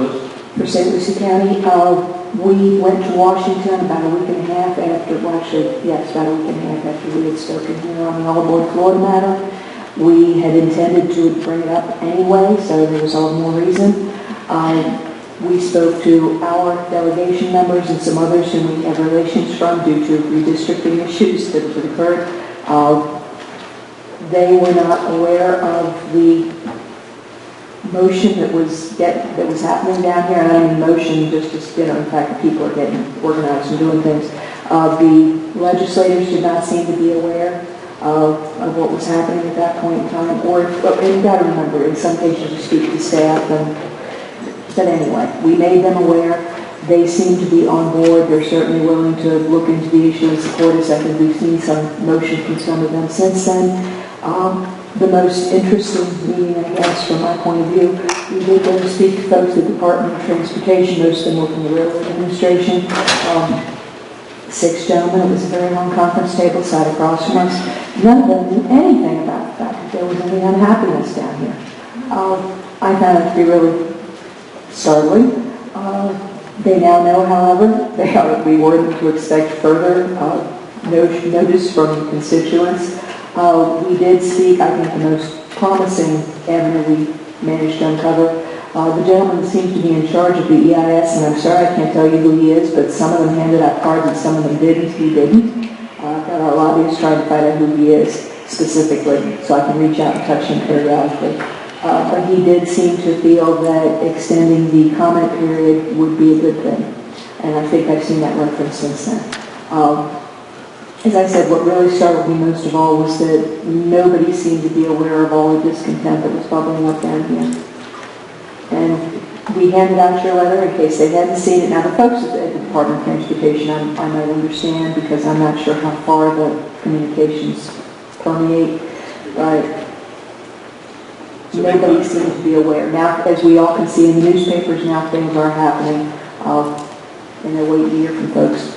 list? For St. Lucie County, we went to Washington about a week and a half after, well actually, yes, about a week and a half after we had spoken here on the All Aboard Florida matter. We had intended to bring it up anyway, so there was all the more reason. We spoke to our delegation members and some others whom we have relations from due to redistricting issues that had occurred. They were not aware of the motion that was happening down here. And I mean motion just as, in fact, people are getting organized and doing things. The legislators did not seem to be aware of what was happening at that point in time. And you've got to remember, in some cases you speak to staff, but anyway, we made them aware. They seem to be on board. They're certainly willing to look into the issue and support us. I think we've seen some motion from some of them since then. The most interesting meeting, I guess, from my point of view, we did go to speak to folks at the Department of Transportation. Most of them work in the Railroad Administration. 6 gentlemen. It was a very long conference table sat across from us. None of them knew anything about the fact that there was any unhappiness down here. I found it to be really startling. They now know, however, they ought to be worthy to expect further notice from constituents. We did speak, I think, the most promising avenue we managed to uncover. The gentleman seems to be in charge of the EIS, and I'm sorry I can't tell you who he is, but some of them handed out cards and some of them didn't. He didn't. I've got our lobbyists trying to find out who he is specifically, so I can reach out and touch him periodically. But he did seem to feel that extending the comment period would be a good thing, and I think I've seen that reference since then. As I said, what really startled me most of all was that nobody seemed to be aware of all the discontent that was bubbling up down here. And we handed out your letter in case they hadn't seen it. Now, the folks at the Department of Transportation, I might understand because I'm not sure how far the communications permeate, but nobody seems to be aware. Now, as we all can see in the newspapers, now things are happening, and they're waiting to hear from folks.